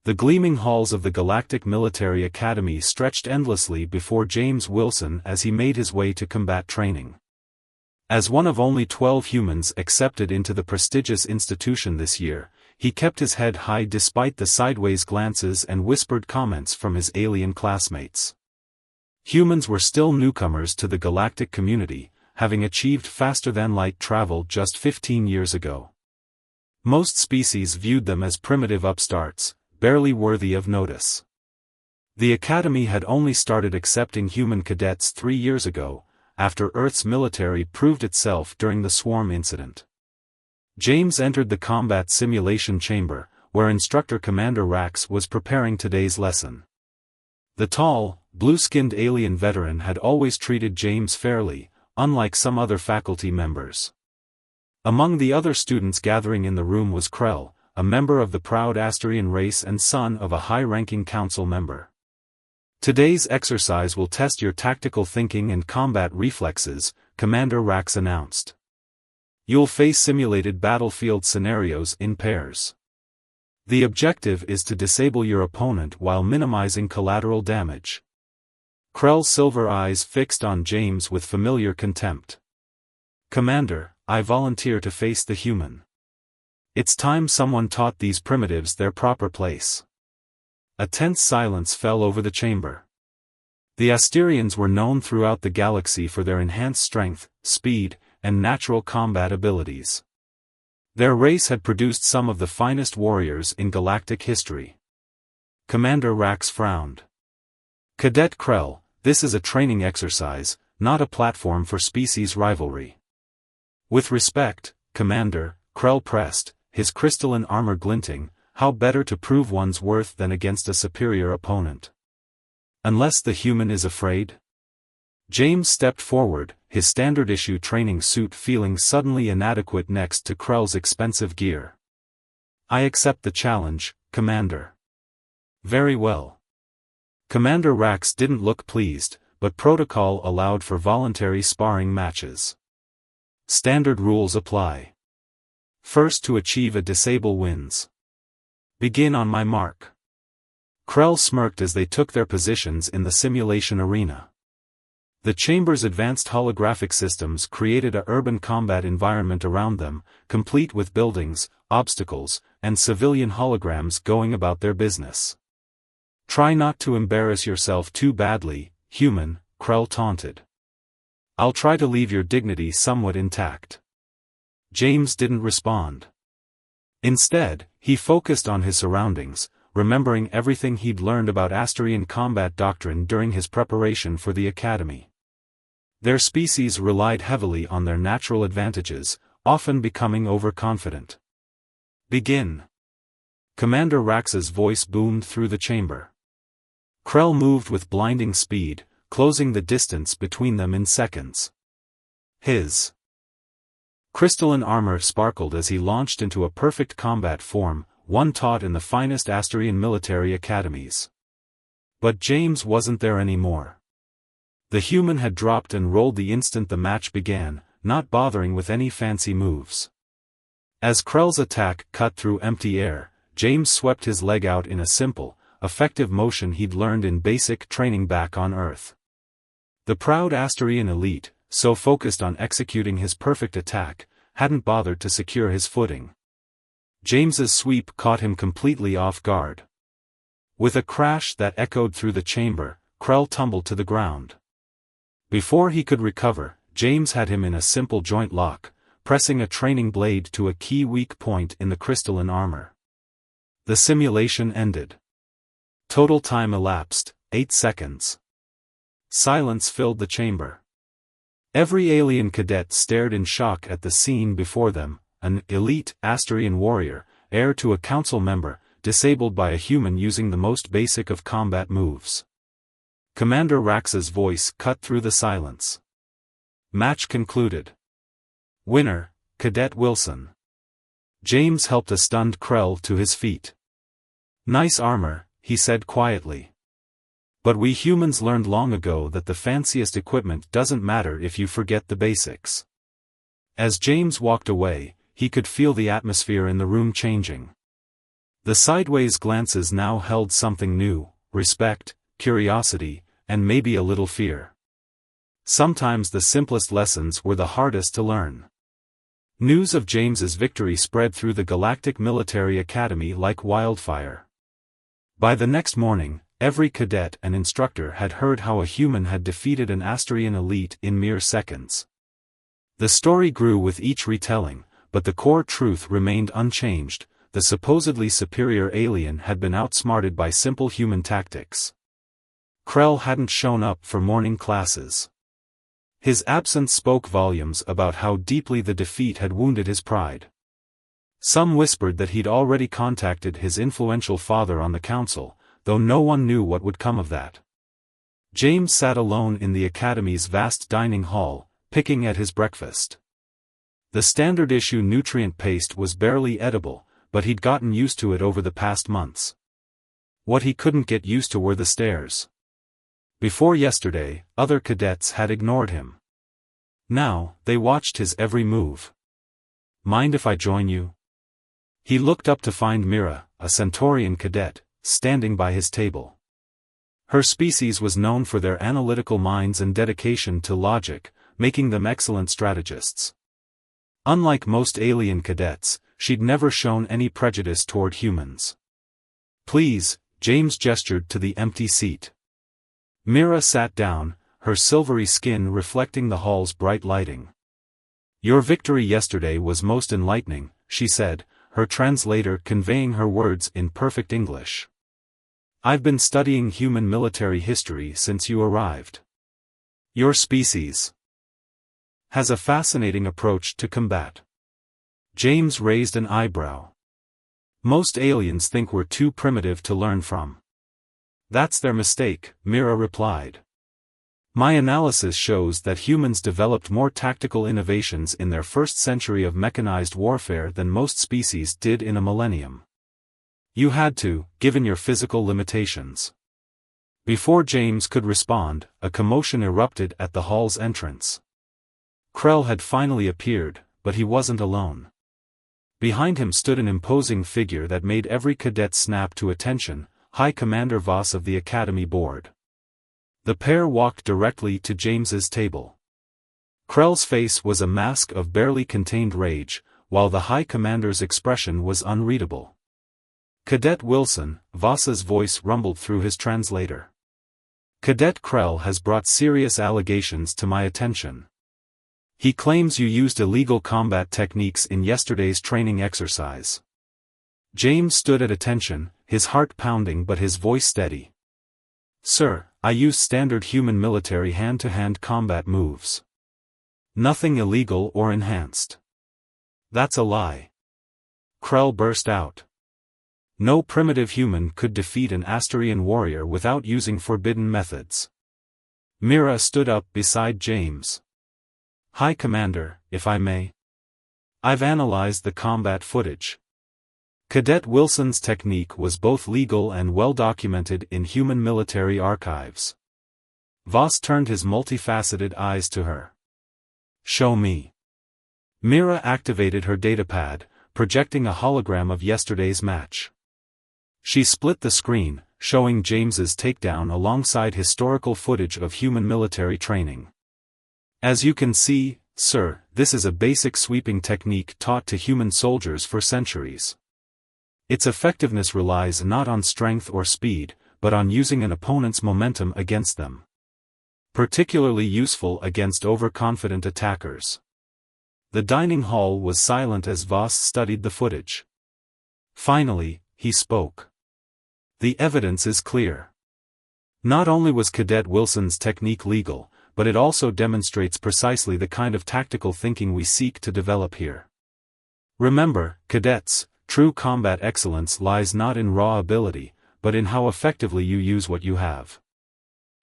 The gleaming halls of the Galactic Military Academy stretched endlessly before James Wilson as he made his way to combat training. As one of only 12 humans accepted into the prestigious institution this year, he kept his head high despite the sideways glances and whispered comments from his alien classmates. Humans were still newcomers to the galactic community, having achieved faster-than-light travel just 15 years ago. Most species viewed them as primitive upstarts, barely worthy of notice. The Academy had only started accepting human cadets 3 years ago, after Earth's military proved itself during the Swarm incident. James entered the combat simulation chamber, where Instructor Commander Rax was preparing today's lesson. The tall, blue-skinned alien veteran had always treated James fairly, unlike some other faculty members. Among the other students gathering in the room was Krell, a member of the proud Asterian race and son of a high-ranking council member. Today's exercise will test your tactical thinking and combat reflexes, Commander Rax announced. You'll face simulated battlefield scenarios in pairs. The objective is to disable your opponent while minimizing collateral damage. Krell's silver eyes fixed on James with familiar contempt. Commander, I volunteer to face the human. It's time someone taught these primitives their proper place. A tense silence fell over the chamber. The Asterians were known throughout the galaxy for their enhanced strength, speed, and natural combat abilities. Their race had produced some of the finest warriors in galactic history. Commander Rax frowned. Cadet Krell, this is a training exercise, not a platform for species rivalry. With respect, Commander, Krell pressed, his crystalline armor glinting, how better to prove one's worth than against a superior opponent? Unless the human is afraid? James stepped forward, his standard-issue training suit feeling suddenly inadequate next to Krell's expensive gear. I accept the challenge, Commander. Very well. Commander Rax didn't look pleased, but protocol allowed for voluntary sparring matches. Standard rules apply. First to achieve a disable wins. Begin on my mark. Krell smirked as they took their positions in the simulation arena. The chamber's advanced holographic systems created a urban combat environment around them, complete with buildings, obstacles, and civilian holograms going about their business. Try not to embarrass yourself too badly, human, Krell taunted. I'll try to leave your dignity somewhat intact. James didn't respond. Instead, he focused on his surroundings, remembering everything he'd learned about Asterian combat doctrine during his preparation for the Academy. Their species relied heavily on their natural advantages, often becoming overconfident. Begin. Commander Rax's voice boomed through the chamber. Krell moved with blinding speed, closing the distance between them in seconds. His crystalline armor sparkled as he launched into a perfect combat form, one taught in the finest Asterian military academies. But James wasn't there anymore. The human had dropped and rolled the instant the match began, not bothering with any fancy moves. As Krell's attack cut through empty air, James swept his leg out in a simple, effective motion he'd learned in basic training back on Earth. The proud Asterian elite, so focused on executing his perfect attack, hadn't bothered to secure his footing. James's sweep caught him completely off guard. With a crash that echoed through the chamber, Krell tumbled to the ground. Before he could recover, James had him in a simple joint lock, pressing a training blade to a key weak point in the crystalline armor. The simulation ended. Total time elapsed, 8 seconds. Silence filled the chamber. Every alien cadet stared in shock at the scene before them, an elite Asterian warrior, heir to a council member, disabled by a human using the most basic of combat moves. Commander Rax's voice cut through the silence. Match concluded. Winner, Cadet Wilson. James helped a stunned Krell to his feet. Nice armor, he said quietly. But we humans learned long ago that the fanciest equipment doesn't matter if you forget the basics. As James walked away, he could feel the atmosphere in the room changing. The sideways glances now held something new: respect, curiosity, and maybe a little fear. Sometimes the simplest lessons were the hardest to learn. News of James's victory spread through the Galactic Military Academy like wildfire. By the next morning, every cadet and instructor had heard how a human had defeated an Asterian elite in mere seconds. The story grew with each retelling, but the core truth remained unchanged: the supposedly superior alien had been outsmarted by simple human tactics. Krell hadn't shown up for morning classes. His absence spoke volumes about how deeply the defeat had wounded his pride. Some whispered that he'd already contacted his influential father on the council, though no one knew what would come of that. James sat alone in the Academy's vast dining hall, picking at his breakfast. The standard issue nutrient paste was barely edible, but he'd gotten used to it over the past months. What he couldn't get used to were the stares. Before yesterday, other cadets had ignored him. Now, they watched his every move. "Mind if I join you?" He looked up to find Mira, a Centaurian cadet, standing by his table. Her species was known for their analytical minds and dedication to logic, making them excellent strategists. Unlike most alien cadets, she'd never shown any prejudice toward humans. "Please," James gestured to the empty seat. Mira sat down, her silvery skin reflecting the hall's bright lighting. "Your victory yesterday was most enlightening," she said, her translator conveying her words in perfect English. "I've been studying human military history since you arrived. Your species has a fascinating approach to combat." James raised an eyebrow. "Most aliens think we're too primitive to learn from." "That's their mistake," Mira replied. "My analysis shows that humans developed more tactical innovations in their first century of mechanized warfare than most species did in a millennium. You had to, given your physical limitations." Before James could respond, a commotion erupted at the hall's entrance. Krell had finally appeared, but he wasn't alone. Behind him stood an imposing figure that made every cadet snap to attention: High Commander Voss of the Academy Board. The pair walked directly to James's table. Krell's face was a mask of barely contained rage, while the High Commander's expression was unreadable. "Cadet Wilson," Voss's voice rumbled through his translator. "Cadet Krell has brought serious allegations to my attention. He claims you used illegal combat techniques in yesterday's training exercise." James stood at attention, his heart pounding but his voice steady. "Sir, I used standard human military hand-to-hand combat moves. Nothing illegal or enhanced." "That's a lie," Krell burst out. "No primitive human could defeat an Asterian warrior without using forbidden methods." Mira stood up beside James. "High Commander, if I may. I've analyzed the combat footage. Cadet Wilson's technique was both legal and well documented in human military archives." Voss turned his multifaceted eyes to her. "Show me." Mira activated her datapad, projecting a hologram of yesterday's match. She split the screen, showing James's takedown alongside historical footage of human military training. "As you can see, sir, this is a basic sweeping technique taught to human soldiers for centuries. Its effectiveness relies not on strength or speed, but on using an opponent's momentum against them. Particularly useful against overconfident attackers." The dining hall was silent as Voss studied the footage. Finally, he spoke. "The evidence is clear. Not only was Cadet Wilson's technique legal, but it also demonstrates precisely the kind of tactical thinking we seek to develop here. Remember, cadets, true combat excellence lies not in raw ability, but in how effectively you use what you have."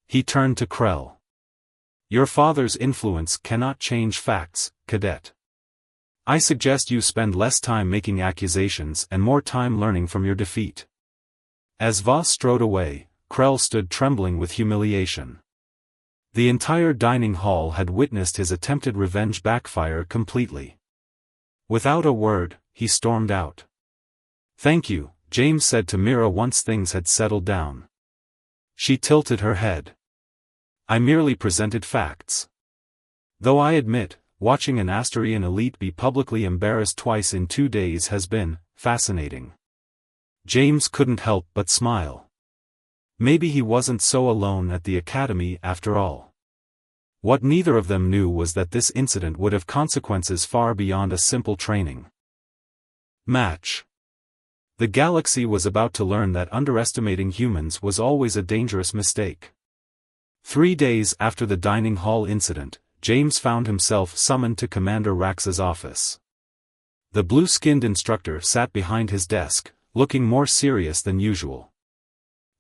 He turned to Krell. "Your father's influence cannot change facts, Cadet. I suggest you spend less time making accusations and more time learning from your defeat." As Voss strode away, Krell stood trembling with humiliation. The entire dining hall had witnessed his attempted revenge backfire completely. Without a word, he stormed out. "Thank you, James said to Mira once things had settled down. She tilted her head. I merely presented facts. Though I admit, watching an Astarian elite be publicly embarrassed twice in 2 days has been fascinating. James couldn't help but smile. Maybe he wasn't so alone at the academy after all. What neither of them knew was that this incident would have consequences far beyond a simple training match. The galaxy was about to learn that underestimating humans was always a dangerous mistake. 3 days after the dining hall incident, James found himself summoned to Commander Rax's office. The blue-skinned instructor sat behind his desk, looking more serious than usual.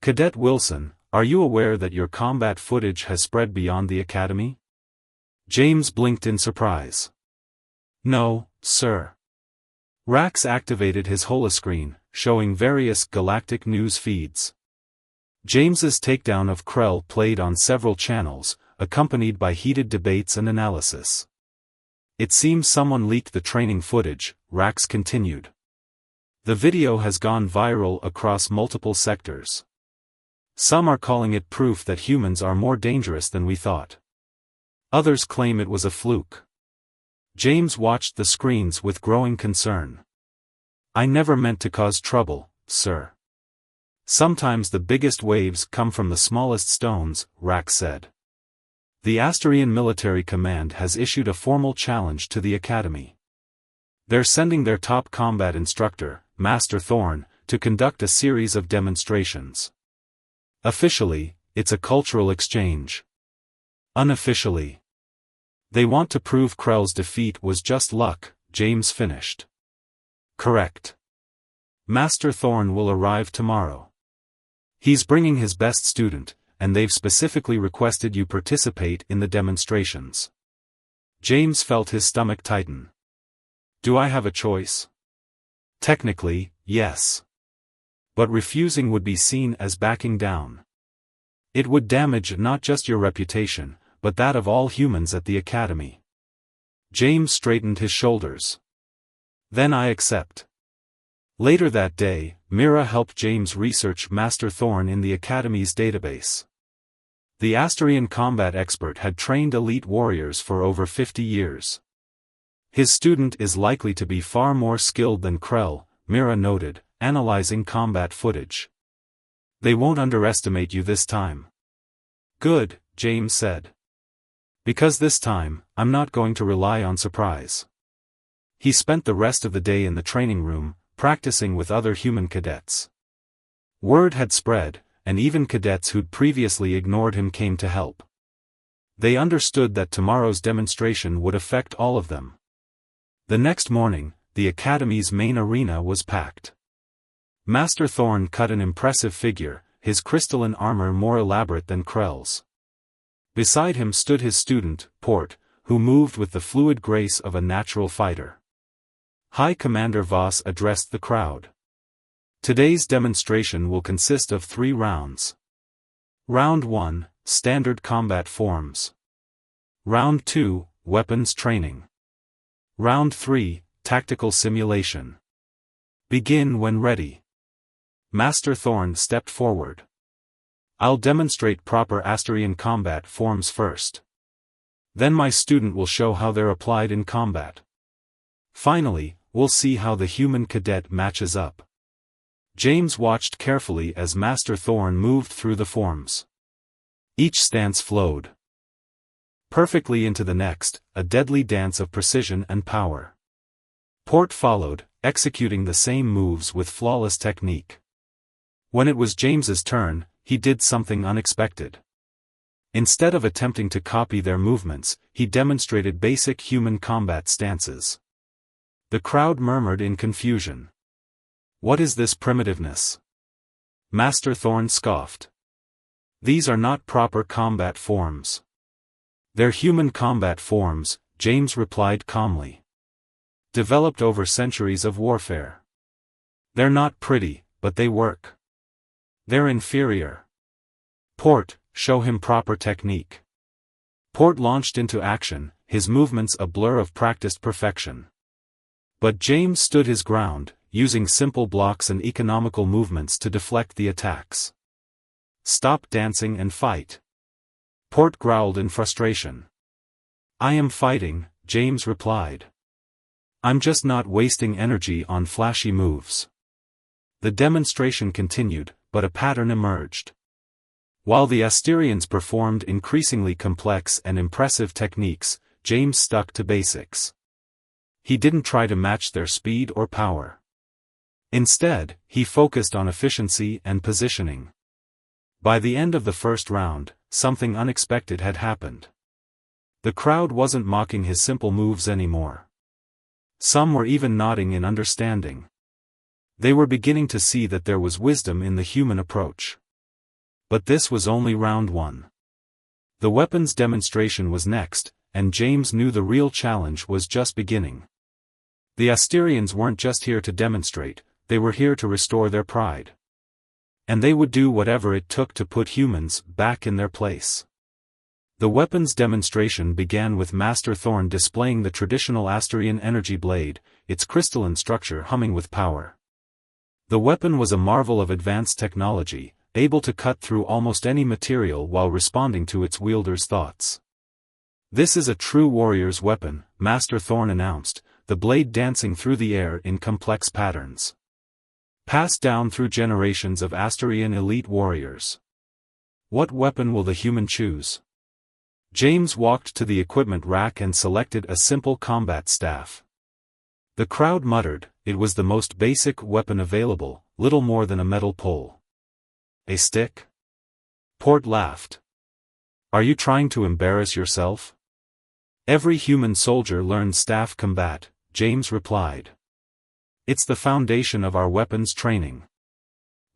Cadet Wilson, are you aware that your combat footage has spread beyond the academy? James blinked in surprise. No, sir. Rax activated his holoscreen, showing various galactic news feeds. James's takedown of Krell played on several channels, accompanied by heated debates and analysis. It seems someone leaked the training footage, Rax continued. The video has gone viral across multiple sectors. Some are calling it proof that humans are more dangerous than we thought. Others claim it was a fluke. James watched the screens with growing concern. I never meant to cause trouble, sir. Sometimes the biggest waves come from the smallest stones, Rax said. The Astarian Military Command has issued a formal challenge to the Academy. They're sending their top combat instructor, Master Thorn, to conduct a series of demonstrations. Officially, it's a cultural exchange. Unofficially, they want to prove Krell's defeat was just luck, James finished. Correct. Master Thorn will arrive tomorrow. He's bringing his best student, and they've specifically requested you participate in the demonstrations. James felt his stomach tighten. Do I have a choice? Technically, yes. But refusing would be seen as backing down. It would damage not just your reputation, but that of all humans at the Academy. James straightened his shoulders. Then I accept. Later that day, Mira helped James research Master Thorn in the Academy's database. The Astarian combat expert had trained elite warriors for over 50 years. His student is likely to be far more skilled than Krell, Mira noted, analyzing combat footage. They won't underestimate you this time. Good, James said. Because this time, I'm not going to rely on surprise. He spent the rest of the day in the training room, practicing with other human cadets. Word had spread, and even cadets who'd previously ignored him came to help. They understood that tomorrow's demonstration would affect all of them. The next morning, the Academy's main arena was packed. Master Thorn cut an impressive figure, his crystalline armor more elaborate than Krell's. Beside him stood his student, Port, who moved with the fluid grace of a natural fighter. High Commander Voss addressed the crowd. Today's demonstration will consist of 3 rounds. Round 1, Standard Combat Forms. Round 2, Weapons Training. Round 3, Tactical Simulation. Begin when ready. Master Thorn stepped forward. I'll demonstrate proper Astarian combat forms first. Then my student will show how they're applied in combat. Finally, we'll see how the human cadet matches up. James watched carefully as Master Thorn moved through the forms. Each stance flowed perfectly into the next, a deadly dance of precision and power. Port followed, executing the same moves with flawless technique. When it was James's turn, he did something unexpected. Instead of attempting to copy their movements, he demonstrated basic human combat stances. The crowd murmured in confusion. What is this primitiveness? Master Thorn scoffed. These are not proper combat forms. They're human combat forms, James replied calmly. Developed over centuries of warfare. They're not pretty, but they work. They're inferior. Port, show him proper technique. Port launched into action, his movements a blur of practiced perfection. But James stood his ground, using simple blocks and economical movements to deflect the attacks. "Stop dancing and fight." Port growled in frustration. "I am fighting," James replied. "I'm just not wasting energy on flashy moves." The demonstration continued, but a pattern emerged. While the Asterians performed increasingly complex and impressive techniques, James stuck to basics. He didn't try to match their speed or power. Instead, he focused on efficiency and positioning. By the end of the first round, something unexpected had happened. The crowd wasn't mocking his simple moves anymore. Some were even nodding in understanding. They were beginning to see that there was wisdom in the human approach. But this was only round one. The weapons demonstration was next, and James knew the real challenge was just beginning. The Asterians weren't just here to demonstrate, they were here to restore their pride. And they would do whatever it took to put humans back in their place. The weapons demonstration began with Master Thorn displaying the traditional Asterian energy blade, its crystalline structure humming with power. The weapon was a marvel of advanced technology, able to cut through almost any material while responding to its wielder's thoughts. "This is a true warrior's weapon," Master Thorn announced, the blade dancing through the air in complex patterns. "Passed down through generations of Asterian elite warriors. What weapon will the human choose?" James walked to the equipment rack and selected a simple combat staff. The crowd muttered, it was the most basic weapon available, little more than a metal pole. "A stick?" Port laughed. "Are you trying to embarrass yourself?" "Every human soldier learns staff combat," James replied. "It's the foundation of our weapons training."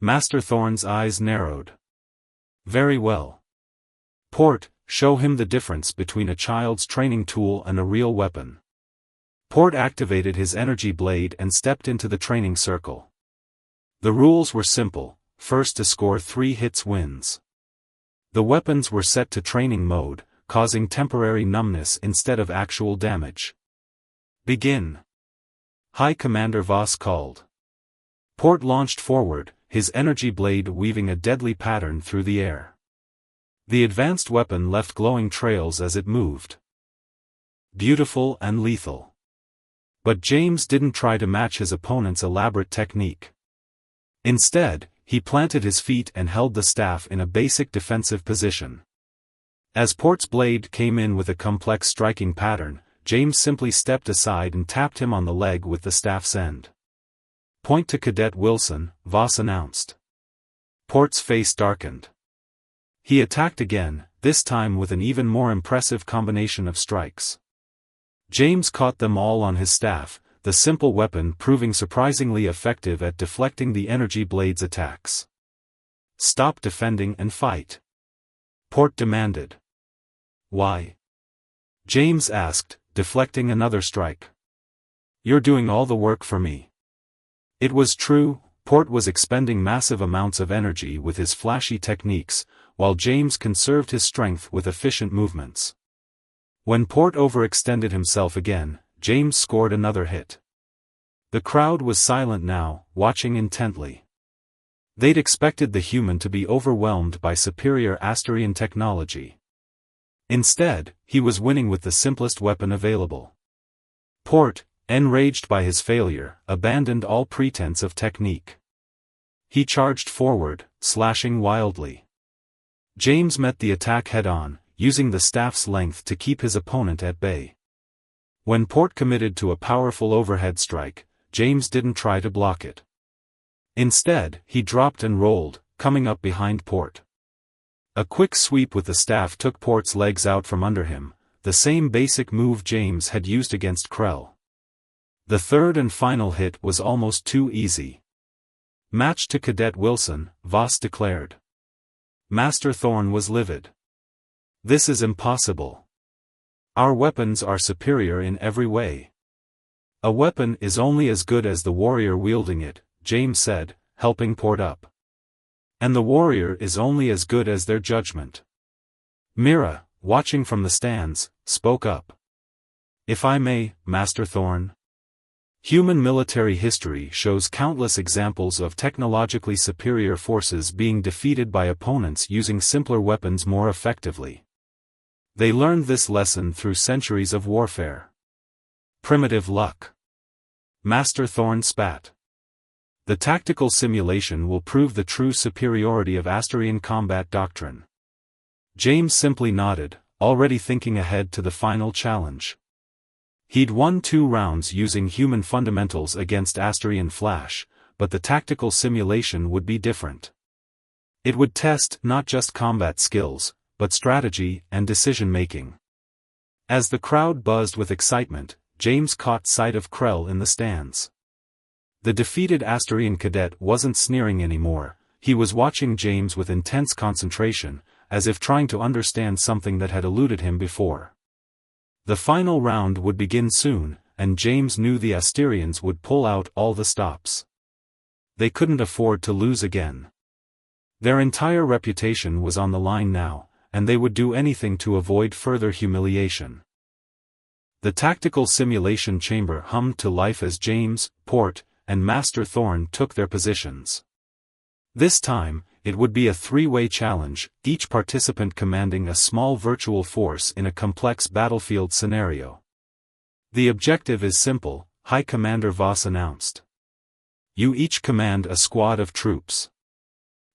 Master Thorn's eyes narrowed. "Very well. Port, show him the difference between a child's training tool and a real weapon." Port activated his energy blade and stepped into the training circle. The rules were simple: first to score 3 hits wins. The weapons were set to training mode, causing temporary numbness instead of actual damage. "Begin." High Commander Voss called. Port launched forward, his energy blade weaving a deadly pattern through the air. The advanced weapon left glowing trails as it moved. Beautiful and lethal. But James didn't try to match his opponent's elaborate technique. Instead, he planted his feet and held the staff in a basic defensive position. As Port's blade came in with a complex striking pattern, James simply stepped aside and tapped him on the leg with the staff's end. "Point to Cadet Wilson," Voss announced. Port's face darkened. He attacked again, this time with an even more impressive combination of strikes. James caught them all on his staff, the simple weapon proving surprisingly effective at deflecting the energy blade's attacks. "Stop defending and fight," Port demanded. "Why?" James asked, deflecting another strike. "You're doing all the work for me." It was true, Port was expending massive amounts of energy with his flashy techniques, while James conserved his strength with efficient movements. When Port overextended himself again, James scored another hit. The crowd was silent now, watching intently. They'd expected the human to be overwhelmed by superior Asterian technology. Instead, he was winning with the simplest weapon available. Port, enraged by his failure, abandoned all pretense of technique. He charged forward, slashing wildly. James met the attack head-on, using the staff's length to keep his opponent at bay. When Port committed to a powerful overhead strike, James didn't try to block it. Instead, he dropped and rolled, coming up behind Port. A quick sweep with the staff took Port's legs out from under him, the same basic move James had used against Krell. The third and final hit was almost too easy. "Match to Cadet Wilson," Voss declared. Master Thorn was livid. "This is impossible. Our weapons are superior in every way." "A weapon is only as good as the warrior wielding it," James said, helping Port up. "And the warrior is only as good as their judgment." Mira, watching from the stands, spoke up. "If I may, Master Thorn. Human military history shows countless examples of technologically superior forces being defeated by opponents using simpler weapons more effectively. They learned this lesson through centuries of warfare. Primitive luck. Master Thorn spat. The tactical simulation will prove the true superiority of Asterian combat doctrine. James simply nodded, already thinking ahead to the final challenge. He'd won 2 rounds using human fundamentals against Asterian flash, but the tactical simulation would be different. It would test not just combat skills, but strategy and decision-making. As the crowd buzzed with excitement, James caught sight of Krell in the stands. The defeated Asterian cadet wasn't sneering anymore, he was watching James with intense concentration, as if trying to understand something that had eluded him before. The final round would begin soon, and James knew the Asterians would pull out all the stops. They couldn't afford to lose again. Their entire reputation was on the line now, and they would do anything to avoid further humiliation. The tactical simulation chamber hummed to life as James, Port, and Master Thorn took their positions. This time, it would be a 3-way challenge, each participant commanding a small virtual force in a complex battlefield scenario. The objective is simple, High Commander Voss announced. You each command a squad of troops.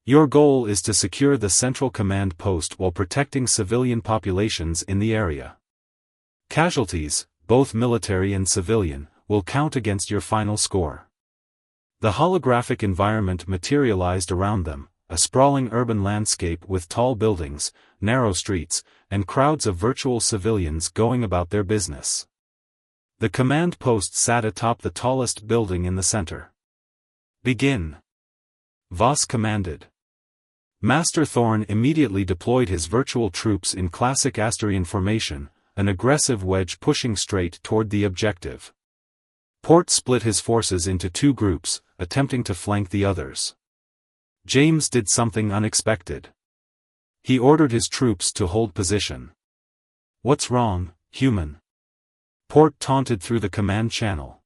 Your goal is to secure the central command post while protecting civilian populations in the area. Casualties, both military and civilian, will count against your final score. The holographic environment materialized around them, a sprawling urban landscape with tall buildings, narrow streets, and crowds of virtual civilians going about their business. The command post sat atop the tallest building in the center. Begin. Voss commanded. Master Thorn immediately deployed his virtual troops in classic Asterian formation, an aggressive wedge pushing straight toward the objective. Port split his forces into 2 groups, attempting to flank the others. James did something unexpected. He ordered his troops to hold position. What's wrong, human? Port taunted through the command channel.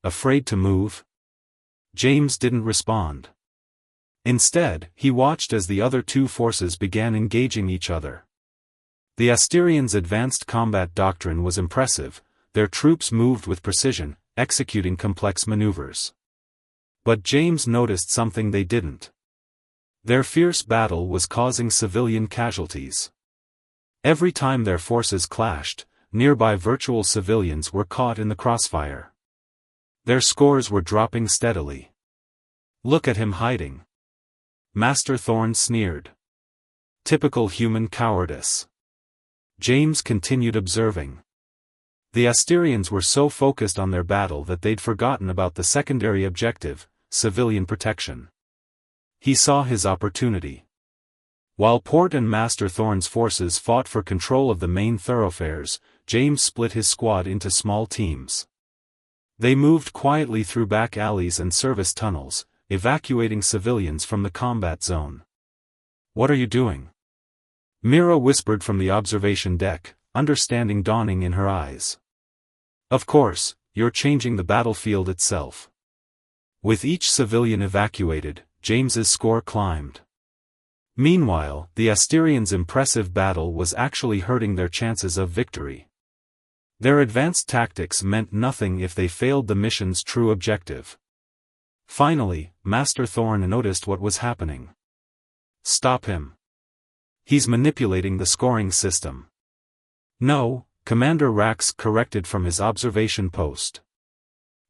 Afraid to move? James didn't respond. Instead, he watched as the other 2 forces began engaging each other. The Asterians' advanced combat doctrine was impressive, their troops moved with precision, executing complex maneuvers. But James noticed something they didn't. Their fierce battle was causing civilian casualties. Every time their forces clashed, nearby virtual civilians were caught in the crossfire. Their scores were dropping steadily. Look at him hiding. Master Thorn sneered. Typical human cowardice. James continued observing. The Asterians were so focused on their battle that they'd forgotten about the secondary objective, civilian protection. He saw his opportunity. While Port and Master Thorn's forces fought for control of the main thoroughfares, James split his squad into small teams. They moved quietly through back alleys and service tunnels, evacuating civilians from the combat zone. What are you doing? Mira whispered from the observation deck, understanding dawning in her eyes. Of course, you're changing the battlefield itself. With each civilian evacuated, James's score climbed. Meanwhile, the Asterians' impressive battle was actually hurting their chances of victory. Their advanced tactics meant nothing if they failed the mission's true objective. Finally, Master Thorn noticed what was happening. Stop him. He's manipulating the scoring system. No, Commander Rax corrected from his observation post.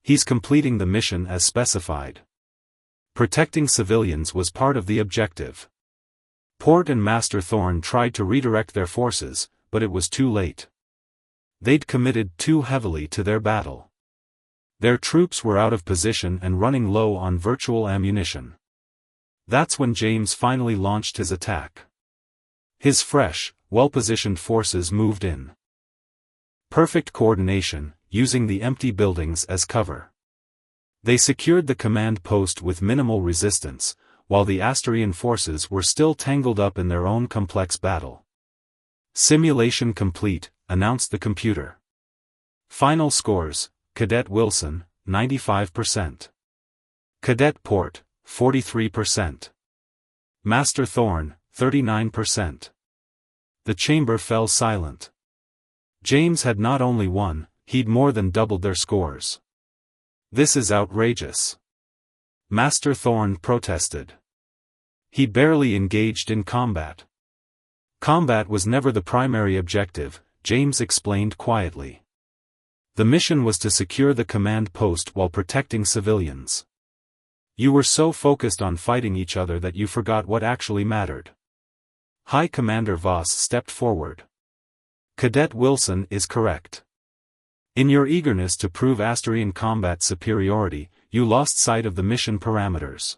He's completing the mission as specified. Protecting civilians was part of the objective. Port and Master Thorn tried to redirect their forces, but it was too late. They'd committed too heavily to their battle. Their troops were out of position and running low on virtual ammunition. That's when James finally launched his attack. His fresh, well-positioned forces moved in. Perfect coordination, using the empty buildings as cover. They secured the command post with minimal resistance, while the Asterian forces were still tangled up in their own complex battle. Simulation complete, announced the computer. Final scores: Cadet Wilson, 95%. Cadet Port, 43%. Master Thorn, 39%. The chamber fell silent. James had not only won, he'd more than doubled their scores. This is outrageous. Master Thorn protested. He barely engaged in combat. Combat was never the primary objective, James explained quietly. The mission was to secure the command post while protecting civilians. You were so focused on fighting each other that you forgot what actually mattered. High Commander Voss stepped forward. Cadet Wilson is correct. In your eagerness to prove Asterian combat superiority, you lost sight of the mission parameters.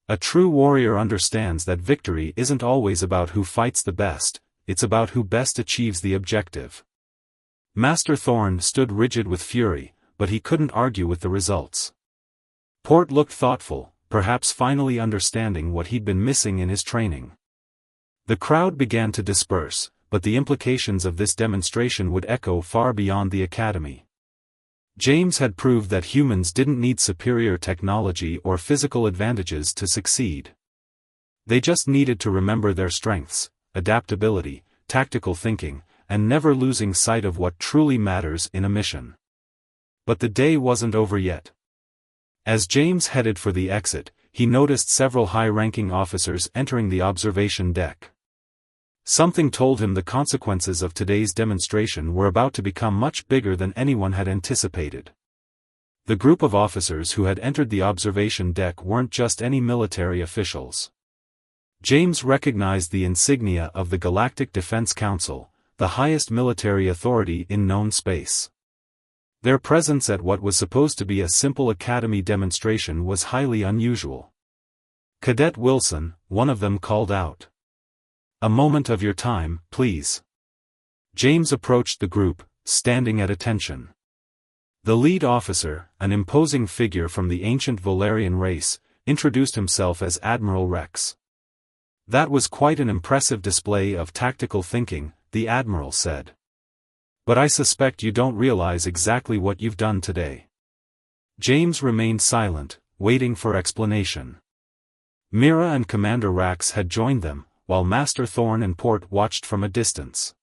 A true warrior understands that victory isn't always about who fights the best, it's about who best achieves the objective. Master Thorn stood rigid with fury, but he couldn't argue with the results. Port looked thoughtful, perhaps finally understanding what he'd been missing in his training. The crowd began to disperse, but the implications of this demonstration would echo far beyond the academy. James had proved that humans didn't need superior technology or physical advantages to succeed. They just needed to remember their strengths, adaptability, tactical thinking, and never losing sight of what truly matters in a mission. But the day wasn't over yet. As James headed for the exit, he noticed several high-ranking officers entering the observation deck. Something told him the consequences of today's demonstration were about to become much bigger than anyone had anticipated. The group of officers who had entered the observation deck weren't just any military officials. James recognized the insignia of the Galactic Defense Council, the highest military authority in known space. Their presence at what was supposed to be a simple academy demonstration was highly unusual. Cadet Wilson, one of them called out. "A moment of your time, please." James approached the group, standing at attention. The lead officer, an imposing figure from the ancient Valerian race, introduced himself as Admiral Rex. "That was quite an impressive display of tactical thinking," the Admiral said. "But I suspect you don't realize exactly what you've done today." James remained silent, waiting for explanation. Mira and Commander Rax had joined them, while Master Thorn and Port watched from a distance.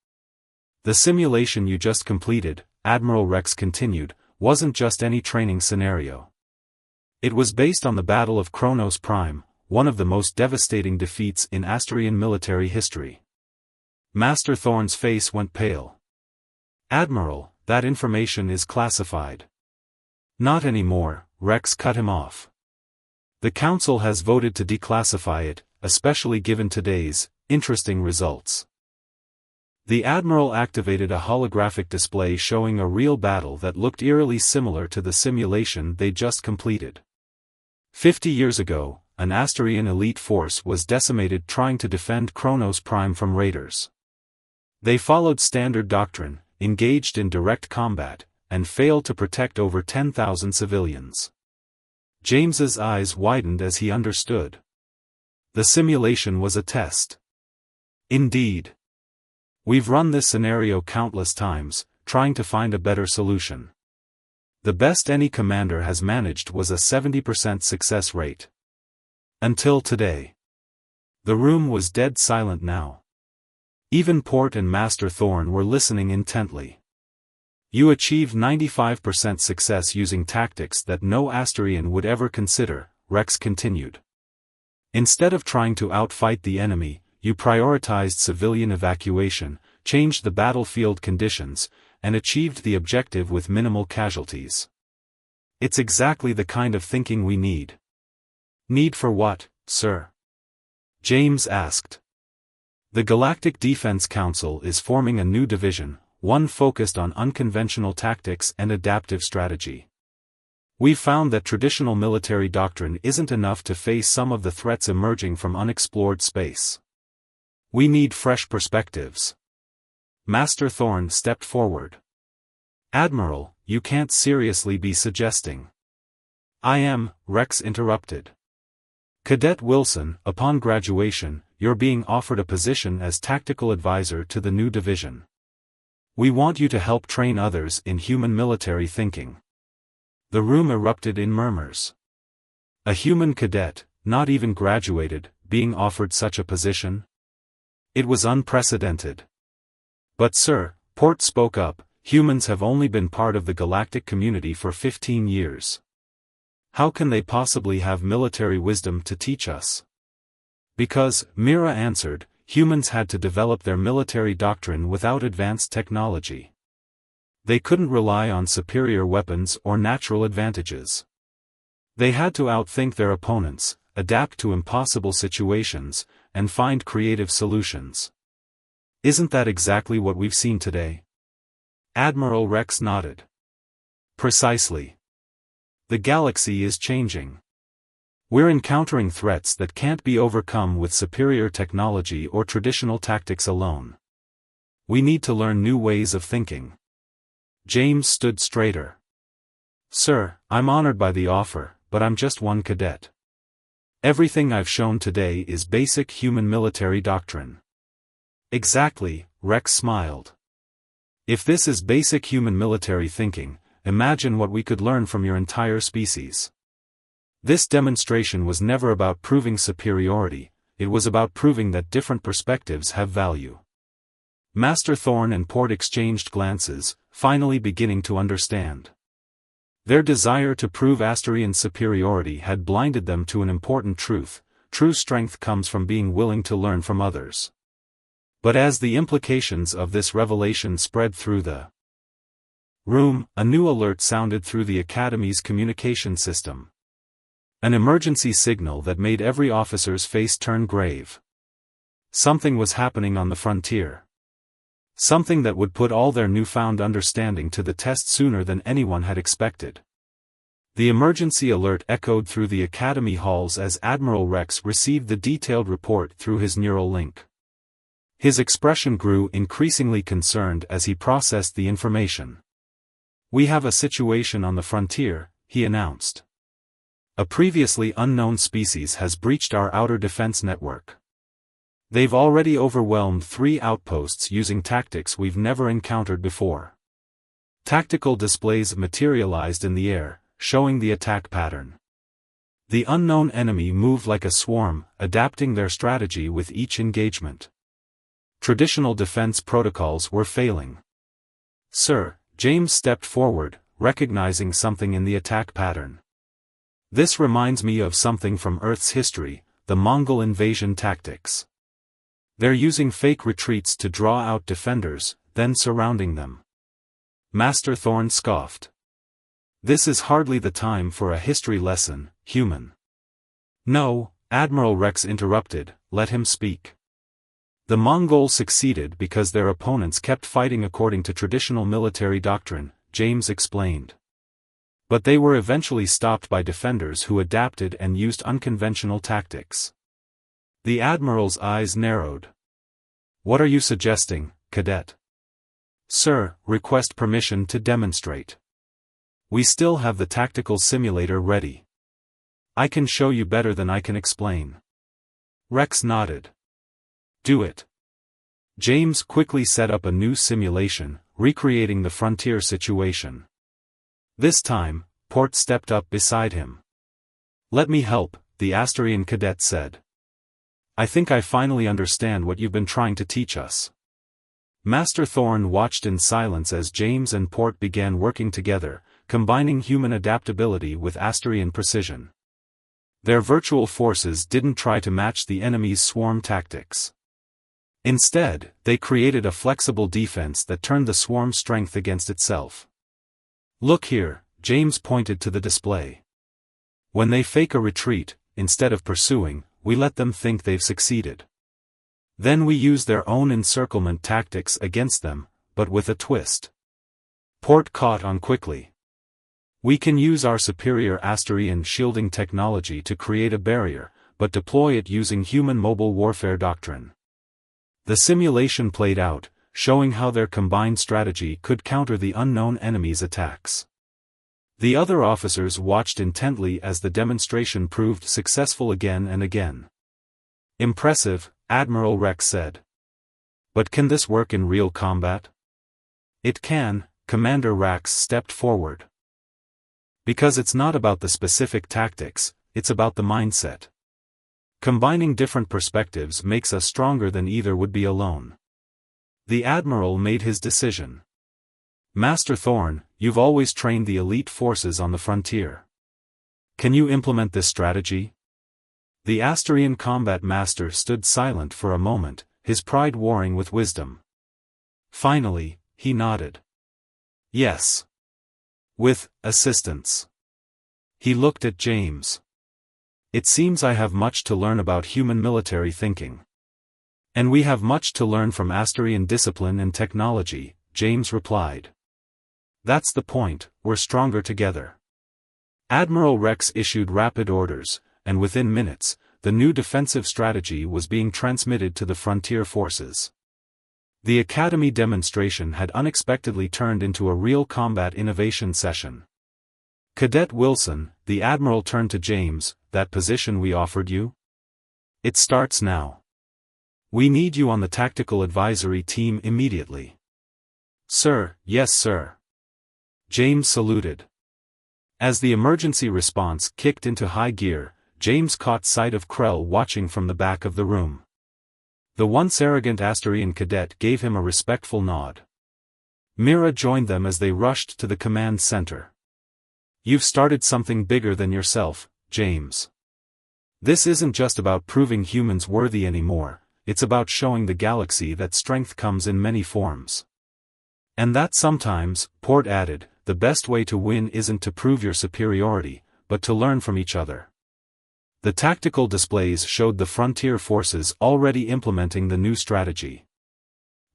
"The simulation you just completed," Admiral Rex continued, "wasn't just any training scenario. It was based on the Battle of Kronos Prime, one of the most devastating defeats in Asterian military history." Master Thorn's face went pale. "Admiral, that information is classified." "Not anymore," Rex cut him off. "The Council has voted to declassify it, especially given today's interesting results." The Admiral activated a holographic display showing a real battle that looked eerily similar to the simulation they just completed. 50 years ago, an Asterian elite force was decimated trying to defend Kronos Prime from raiders. They followed standard doctrine, engaged in direct combat, and failed to protect over 10,000 civilians. James's eyes widened as he understood. The simulation was a test. Indeed. "We've run this scenario countless times, trying to find a better solution. The best any commander has managed was a 70% success rate. Until today." The room was dead silent now. Even Port and Master Thorn were listening intently. "You achieved 95% success using tactics that no Asterian would ever consider," Rex continued. "Instead of trying to outfight the enemy, you prioritized civilian evacuation, changed the battlefield conditions, and achieved the objective with minimal casualties. It's exactly the kind of thinking we need." "Need for what, sir?" James asked. "The Galactic Defense Council is forming a new division, one focused on unconventional tactics and adaptive strategy. We've found that traditional military doctrine isn't enough to face some of the threats emerging from unexplored space. We need fresh perspectives." Master Thorn stepped forward. "Admiral, you can't seriously be suggesting." "I am," Rex interrupted. "Cadet Wilson, upon graduation, you're being offered a position as tactical advisor to the new division. We want you to help train others in human military thinking." The room erupted in murmurs. A human cadet, not even graduated, being offered such a position? It was unprecedented. But sir, Port spoke up, humans have only been part of the galactic community for 15 years. How can they possibly have military wisdom to teach us? Because, Mira answered, humans had to develop their military doctrine without advanced technology. They couldn't rely on superior weapons or natural advantages. They had to outthink their opponents, adapt to impossible situations, and find creative solutions. Isn't that exactly what we've seen today? Admiral Rex nodded. Precisely. The galaxy is changing. We're encountering threats that can't be overcome with superior technology or traditional tactics alone. We need to learn new ways of thinking. James stood straighter. Sir, I'm honored by the offer, but I'm just one cadet. Everything I've shown today is basic human military doctrine. Exactly, Rex smiled. If this is basic human military thinking, imagine what we could learn from your entire species. This demonstration was never about proving superiority, it was about proving that different perspectives have value. Master Thorn and Port exchanged glances, finally beginning to understand. Their desire to prove Asterian's superiority had blinded them to an important truth: true strength comes from being willing to learn from others. But as the implications of this revelation spread through the room, a new alert sounded through the Academy's communication system. An emergency signal that made every officer's face turn grave. Something was happening on the frontier. Something that would put all their newfound understanding to the test sooner than anyone had expected. The emergency alert echoed through the Academy halls as Admiral Rex received the detailed report through his neural link. His expression grew increasingly concerned as he processed the information. "We have a situation on the frontier," he announced. "A previously unknown species has breached our outer defense network. They've already overwhelmed 3 outposts using tactics we've never encountered before." Tactical displays materialized in the air, showing the attack pattern. The unknown enemy moved like a swarm, adapting their strategy with each engagement. Traditional defense protocols were failing. "Sir," James stepped forward, recognizing something in the attack pattern. "This reminds me of something from Earth's history, the Mongol invasion tactics. They're using fake retreats to draw out defenders, then surrounding them." Master Thorn scoffed. "This is hardly the time for a history lesson, human." "No," Admiral Rex interrupted, "let him speak. The Mongols succeeded because their opponents kept fighting according to traditional military doctrine," James explained. "But they were eventually stopped by defenders who adapted and used unconventional tactics." The Admiral's eyes narrowed. "What are you suggesting, Cadet?" "Sir, request permission to demonstrate. We still have the tactical simulator ready. I can show you better than I can explain." Rex nodded. "Do it." James quickly set up a new simulation, recreating the frontier situation. This time, Port stepped up beside him. "Let me help," the Asterian cadet said. "I think I finally understand what you've been trying to teach us." Master Thorn watched in silence as James and Port began working together, combining human adaptability with Asterian precision. Their virtual forces didn't try to match the enemy's swarm tactics. Instead, they created a flexible defense that turned the swarm's strength against itself. "Look here," James pointed to the display. "When they fake a retreat, instead of pursuing, we let them think they've succeeded. Then we use their own encirclement tactics against them, but with a twist." Port caught on quickly. "We can use our superior Asterian shielding technology to create a barrier, but deploy it using human mobile warfare doctrine." The simulation played out, showing how their combined strategy could counter the unknown enemy's attacks. The other officers watched intently as the demonstration proved successful again and again. "Impressive," Admiral Rex said. "But can this work in real combat?" "It can," Commander Rax stepped forward. Because it's not about the specific tactics, it's about the mindset. Combining different perspectives makes us stronger than either would be alone. The Admiral made his decision. Master Thorne, you've always trained the elite forces on the frontier. Can you implement this strategy? The Astarian combat master stood silent for a moment, his pride warring with wisdom. Finally, he nodded. Yes. With assistance. He looked at James. It seems I have much to learn about human military thinking. And we have much to learn from Astarian discipline and technology, James replied. That's the point, we're stronger together. Admiral Rex issued rapid orders, and within minutes, the new defensive strategy was being transmitted to the frontier forces. The Academy demonstration had unexpectedly turned into a real combat innovation session. Cadet Wilson, the Admiral turned to James, that position we offered you? It starts now. We need you on the tactical advisory team immediately. Sir, yes sir. James saluted. As the emergency response kicked into high gear, James caught sight of Krell watching from the back of the room. The once arrogant Astarian cadet gave him a respectful nod. Mira joined them as they rushed to the command center. You've started something bigger than yourself, James. This isn't just about proving humans worthy anymore, it's about showing the galaxy that strength comes in many forms. And that sometimes, Port added, the best way to win isn't to prove your superiority, but to learn from each other. The tactical displays showed the frontier forces already implementing the new strategy.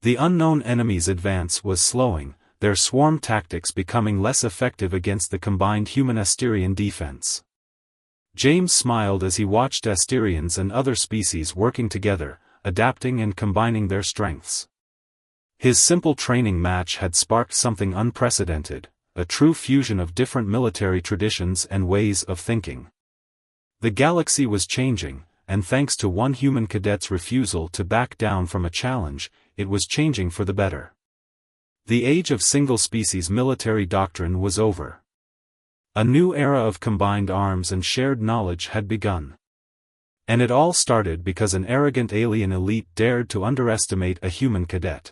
The unknown enemy's advance was slowing, their swarm tactics becoming less effective against the combined human-Astarian defense. James smiled as he watched Astarians and other species working together, adapting and combining their strengths. His simple training match had sparked something unprecedented, a true fusion of different military traditions and ways of thinking. The galaxy was changing, and thanks to one human cadet's refusal to back down from a challenge, it was changing for the better. The age of single-species military doctrine was over. A new era of combined arms and shared knowledge had begun. And it all started because an arrogant alien elite dared to underestimate a human cadet.